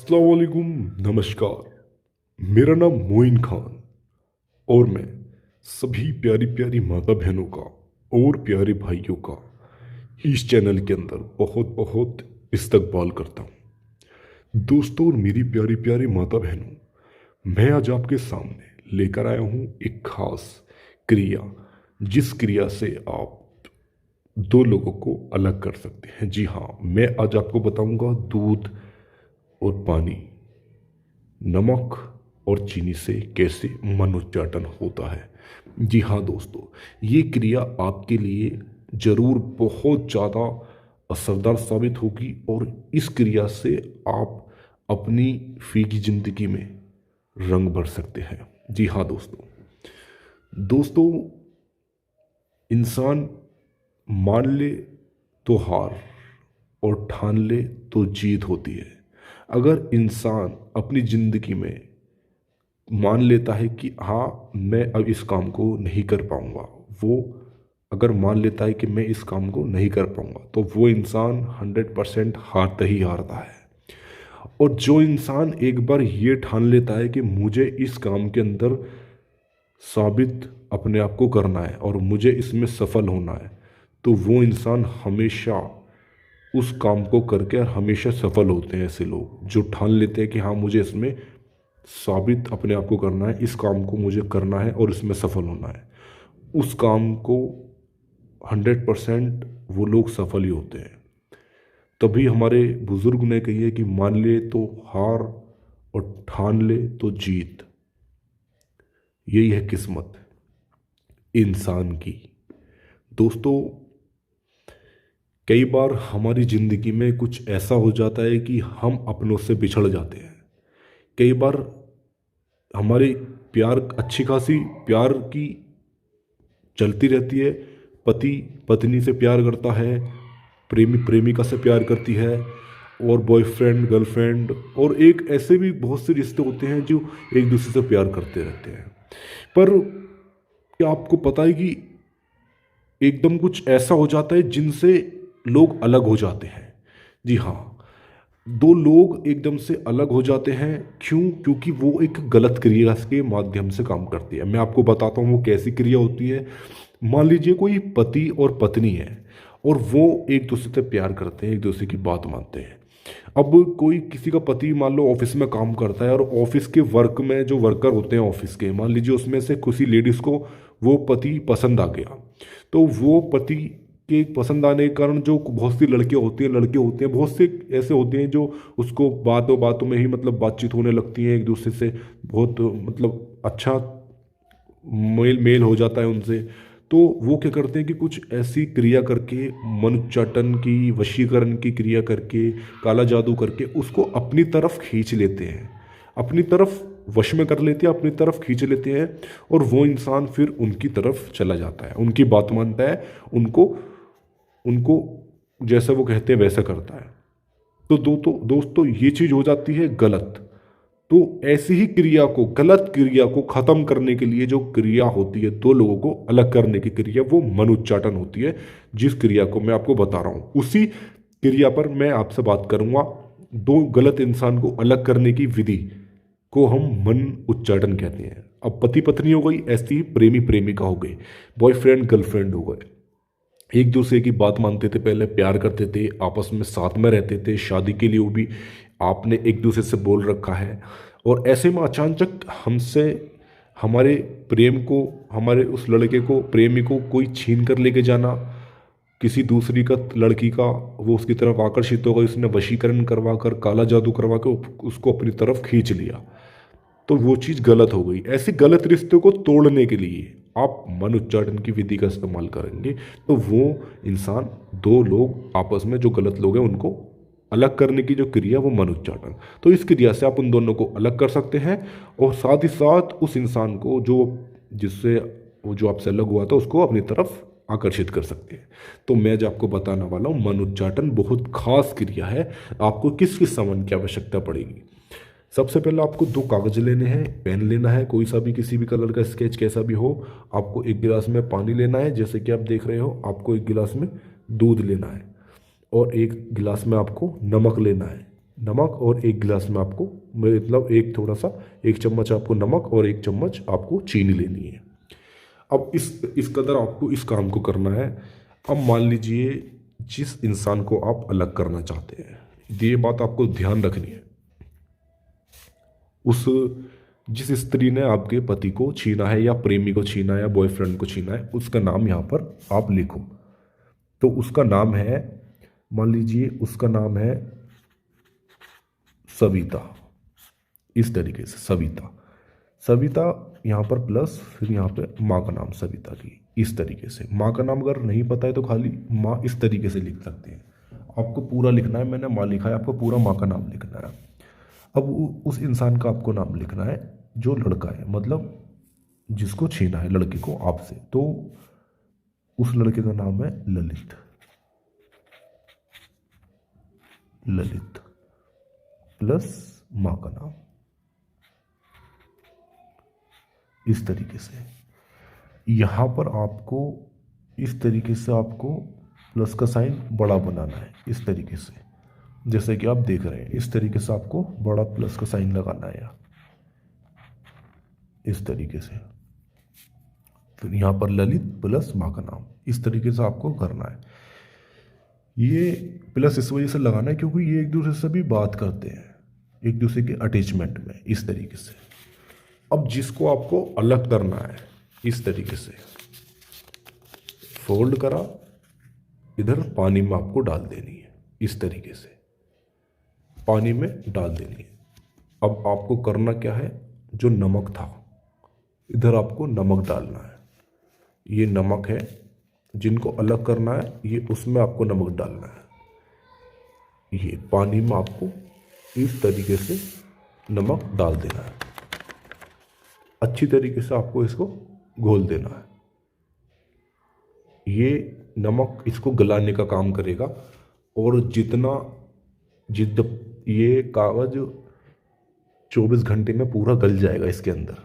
अस्सलाम वालेकुम। नमस्कार। मेरा नाम मोइन खान और मैं सभी प्यारी प्यारी माता बहनों का और प्यारे भाइयों का इस चैनल के अंदर बहुत बहुत इस्तकबाल करता हूँ। दोस्तों और मेरी प्यारी प्यारी माता बहनों, मैं आज आपके सामने लेकर आया हूँ एक खास क्रिया, जिस क्रिया से आप दो लोगों को अलग कर सकते हैं। जी हाँ, मैं आज आपको बताऊंगा दूध और पानी, नमक और चीनी से कैसे मनोच्चाटन होता है। जी हाँ दोस्तों, ये क्रिया आपके लिए ज़रूर बहुत ज़्यादा असरदार साबित होगी और इस क्रिया से आप अपनी फीकी ज़िंदगी में रंग भर सकते हैं। जी हाँ दोस्तों, इंसान मान ले तो हार और ठान ले तो जीत होती है। अगर इंसान अपनी ज़िंदगी में मान लेता है कि हाँ मैं अब इस काम को नहीं कर पाऊँगा, वो अगर मान लेता है कि मैं इस काम को नहीं कर पाऊँगा, तो वो इंसान 100% हारता ही हारता है। और जो इंसान एक बार ये ठान लेता है कि मुझे इस काम के अंदर साबित अपने आप को करना है और मुझे इसमें सफल होना है, तो वो इंसान हमेशा उस काम को करके और हमेशा सफल होते हैं। ऐसे लोग जो ठान लेते हैं कि हाँ मुझे इसमें साबित अपने आप को करना है, इस काम को मुझे करना है और इसमें सफल होना है, उस काम को 100% वो लोग सफल ही होते हैं। तभी हमारे बुजुर्ग ने कही है कि मान ले तो हार और ठान ले तो जीत। यही है किस्मत इंसान की। दोस्तों, कई बार हमारी ज़िंदगी में कुछ ऐसा हो जाता है कि हम अपनों से बिछड़ जाते हैं। कई बार हमारे प्यार, अच्छी खासी प्यार की चलती रहती है। पति पत्नी से प्यार करता है, प्रेमी प्रेमिका से प्यार करती है, और बॉयफ्रेंड गर्लफ्रेंड, और एक ऐसे भी बहुत से रिश्ते होते हैं जो एक दूसरे से प्यार करते रहते हैं। पर क्या आपको पता है कि एकदम कुछ ऐसा हो जाता है जिनसे लोग अलग हो जाते हैं। जी हाँ, दो लोग एकदम से अलग हो जाते हैं। क्यों? क्योंकि वो एक गलत क्रिया के माध्यम से काम करती है। मैं आपको बताता हूँ वो कैसी क्रिया होती है। मान लीजिए कोई पति और पत्नी है और वो एक दूसरे से प्यार करते हैं, एक दूसरे की बात मानते हैं। अब कोई किसी का पति मान लो ऑफिस में काम करता है और ऑफिस के वर्क में जो वर्कर होते हैं ऑफिस के, मान लीजिए उसमें से किसी लेडीज़ को वो पति पसंद आ गया, तो वो पति के पसंद आने के कारण जो बहुत सी लड़कियां होती हैं, लड़के होते हैं, बहुत से ऐसे होते हैं जो उसको बातों बातों में ही मतलब बातचीत होने लगती है एक दूसरे से, बहुत मतलब अच्छा मेल मेल हो जाता है उनसे। तो वो क्या करते हैं कि कुछ ऐसी क्रिया करके, मनोच्चाटन की, वशीकरण की क्रिया करके, काला जादू करके उसको अपनी तरफ खींच लेते हैं, अपनी तरफ वश में कर लेते हैं, अपनी तरफ खींच लेते हैं, और वो इंसान फिर उनकी तरफ चला जाता है, उनकी बात मानता है, उनको उनको जैसा वो कहते हैं वैसा करता है। तो दोस्तों ये चीज़ हो जाती है गलत। तो ऐसी ही क्रिया को, गलत क्रिया को खत्म करने के लिए जो क्रिया होती है, दो लोगों को अलग करने की क्रिया, वो मनोच्चाटन होती है। जिस क्रिया को मैं आपको बता रहा हूँ उसी क्रिया पर मैं आपसे बात करूंगा। दो गलत इंसान को अलग करने की विधि को हम मन उच्चाटन कहते हैं। अब पति पत्नी हो गई, ऐसी ही प्रेमी प्रेमिका हो गई, बॉयफ्रेंड गर्लफ्रेंड हो गए, एक दूसरे की बात मानते थे, पहले प्यार करते थे, आपस में साथ में रहते थे, शादी के लिए वो भी आपने एक दूसरे से बोल रखा है, और ऐसे में अचानक हमसे हमारे प्रेम को, हमारे उस लड़के को, प्रेमी को कोई छीन कर लेके जाना, किसी दूसरी का, लड़की का, वो उसकी तरफ आकर्षित हो गई, उसने वशीकरण करवा कर, काला जादू करवा के उसको अपनी तरफ खींच लिया, तो वो चीज़ गलत हो गई। ऐसे गलत रिश्ते को तोड़ने के लिए आप मन उच्चाटन की विधि का इस्तेमाल करेंगे, तो वो इंसान, दो लोग आपस में जो गलत लोग हैं उनको अलग करने की जो क्रिया, वो मन उच्चाटन। तो इस क्रिया से आप उन दोनों को अलग कर सकते हैं, और साथ ही साथ उस इंसान को जो, जिससे वो जो आपसे अलग हुआ था, उसको अपनी तरफ आकर्षित कर सकते हैं। तो मैं जो आपको बताने वाला हूँ, मन उच्चाटन बहुत खास क्रिया है। आपको किस किस सामान की आवश्यकता पड़ेगी? सबसे पहले आपको दो कागज लेने हैं, पेन लेना है, कोई सा भी, किसी भी कलर का स्केच कैसा भी हो। आपको एक गिलास में पानी लेना है, जैसे कि आप देख रहे हो। आपको एक गिलास में दूध लेना है, और एक गिलास में आपको नमक लेना है। नमक और एक गिलास में आपको, मतलब एक थोड़ा सा, एक चम्मच आपको नमक और एक चम्मच आपको चीनी लेनी है। अब इस कदर आपको इस काम को करना है। अब मान लीजिए जिस इंसान को आप अलग करना चाहते हैं, ये बात आपको ध्यान रखनी है, उस जिस स्त्री ने आपके पति को छीना है या प्रेमी को छीना है या बॉयफ्रेंड को छीना है, उसका नाम यहाँ पर आप लिखो। तो उसका नाम है, मान लीजिए उसका नाम है सविता, इस तरीके से सविता। सविता यहाँ पर प्लस फिर यहाँ पे माँ का नाम सविता की, इस तरीके से। माँ का नाम अगर नहीं पता है तो खाली माँ इस तरीके से लिख सकते हैं। आपको पूरा लिखना है, मैंने माँ लिखा है, आपको पूरा माँ का नाम लिखना है। अब उस इंसान का आपको नाम लिखना है जो लड़का है, मतलब जिसको छीना है लड़के को आपसे। तो उस लड़के का नाम है ललित। ललित प्लस माँ का नाम, इस तरीके से। यहाँ पर आपको इस तरीके से आपको प्लस का साइन बड़ा बनाना है, इस तरीके से, जैसे कि आप देख रहे हैं। इस तरीके से आपको बड़ा प्लस का साइन लगाना है यहाँ, इस तरीके से। फिर यहाँ पर ललित प्लस माँ का नाम, इस तरीके से आपको करना है। ये प्लस इस वजह से लगाना है क्योंकि ये एक दूसरे से भी बात करते हैं, एक दूसरे के अटैचमेंट में, इस तरीके से। अब जिसको आपको अलग करना है, इस तरीके से फोल्ड करा, इधर पानी में आपको डाल देनी है, इस तरीके से पानी में डाल देनी है। अब आपको करना क्या है, जो नमक था इधर आपको नमक डालना है। ये नमक है, जिनको अलग करना है ये उसमें आपको नमक डालना है। ये पानी में आपको इस तरीके से नमक डाल देना है, अच्छी तरीके से आपको इसको घोल देना है। ये नमक इसको गलाने का काम करेगा, और ये कागज 24 घंटे में पूरा गल जाएगा इसके अंदर।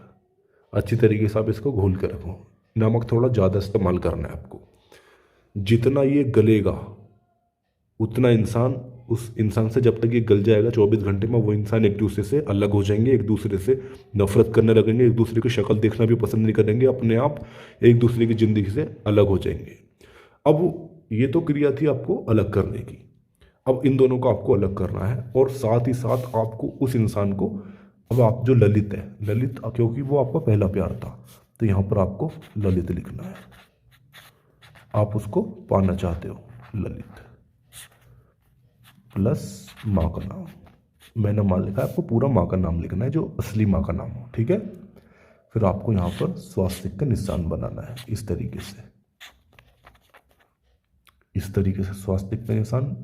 अच्छी तरीके से आप इसको घोल कर रखो। नमक थोड़ा ज़्यादा इस्तेमाल करना है आपको। जितना ये गलेगा उतना उस इंसान से, जब तक ये गल जाएगा 24 घंटे में, वो इंसान एक दूसरे से अलग हो जाएंगे, एक दूसरे से नफरत करने लगेंगे, एक दूसरे की शक्ल देखना भी पसंद नहीं करेंगे, अपने आप एक दूसरे की ज़िंदगी से अलग हो जाएंगे। अब ये तो क्रिया थी आपको अलग करने की। अब इन दोनों को आपको अलग करना है, और साथ ही साथ आपको उस इंसान को, अब आप जो ललित है, ललित क्योंकि वो आपका पहला प्यार था, तो यहाँ पर आपको ललित लिखना है। आप उसको पाना चाहते हो, ललित प्लस माँ का नाम। मैंने माँ लिखा है, आपको पूरा माँ का नाम लिखना है, जो असली माँ का नाम हो, ठीक है। फिर आपको यहाँ पर स्वास्तिक का निशान बनाना है, इस तरीके से, इस तरीके से स्वास्तिक का निशान।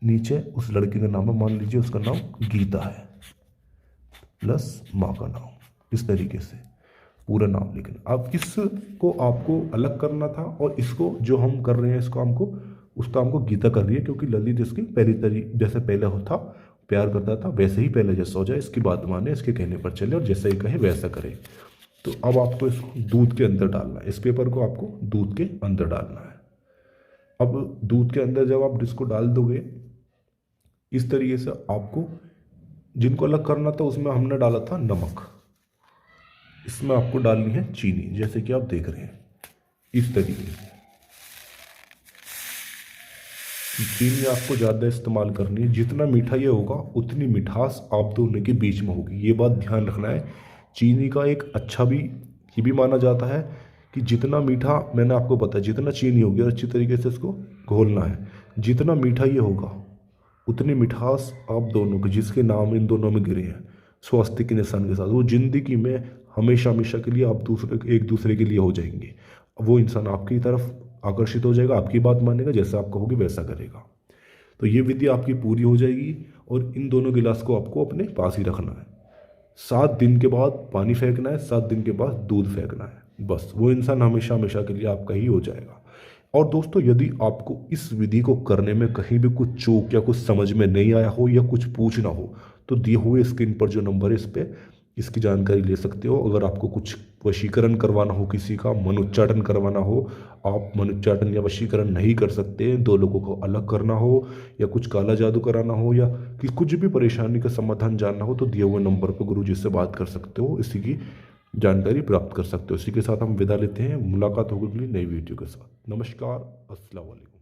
नीचे उस लड़के का नाम है, मान लीजिए उसका नाम गीता है, प्लस माँ का नाम, इस तरीके से पूरा नाम लिखना। अब इसको आपको अलग करना था, और इसको जो हम कर रहे हैं इसको हमको, उस काम को गीता कर रही है, क्योंकि ललित इसकी जैसे पहले होता प्यार करता था वैसे ही पहले जैसा हो जाए, इसकी बात माने, इसके कहने पर चले, और जैसा ही कहे वैसा करे। तो अब आपको इसको दूध के अंदर डालना है, इस पेपर को आपको दूध के अंदर डालना है। अब दूध के अंदर जब आप इसको डाल दोगे, इस तरीके से आपको, जिनको अलग करना था उसमें हमने डाला था नमक, इसमें आपको डालनी है चीनी, जैसे कि आप देख रहे हैं, इस तरीके से। चीनी आपको ज़्यादा इस्तेमाल करनी है, जितना मीठा ये होगा उतनी मिठास आप दोनों के बीच में होगी, ये बात ध्यान रखना है। चीनी का एक अच्छा भी ये भी माना जाता है कि जितना मीठा, मैंने आपको बताया, जितना चीनी होगी और अच्छी तरीके से इसको घोलना है, जितना मीठा ये होगा उतनी मिठास आप दोनों के, जिसके नाम इन दोनों में गिरे हैं स्वास्तिक के निशान के साथ, वो जिंदगी में हमेशा हमेशा के लिए आप एक दूसरे के लिए हो जाएंगे। वो इंसान आपकी तरफ आकर्षित हो जाएगा, आपकी बात मानेगा, जैसा आप कहोगे वैसा करेगा। तो ये विधि आपकी पूरी हो जाएगी, और इन दोनों गिलास को आपको अपने पास ही रखना है। 7 दिन के बाद पानी फेंकना है, 7 दिन के बाद दूध फेंकना है, बस वो इंसान हमेशा हमेशा के लिए आपका ही हो जाएगा। और दोस्तों, यदि आपको इस विधि को करने में कहीं भी कुछ चूक या कुछ समझ में नहीं आया हो या कुछ पूछना हो, तो दिए हुए स्क्रीन पर जो नंबर है इस पर इसकी जानकारी ले सकते हो। अगर आपको कुछ वशीकरण करवाना हो, किसी का मनोच्चाटन करवाना हो, आप मनोच्चाटन या वशीकरण नहीं कर सकते, दो लोगों को अलग करना हो, या कुछ काला जादू कराना हो, या कि कुछ भी परेशानी का समाधान जानना हो, तो दिए हुए नंबर पर गुरु जी से बात कर सकते हो, इसी की जानकारी प्राप्त कर सकते हो। इसी के साथ हम विदा लेते हैं। मुलाकात होगी अगली नई वीडियो के साथ। नमस्कार, अस्सलाम वालेकुम।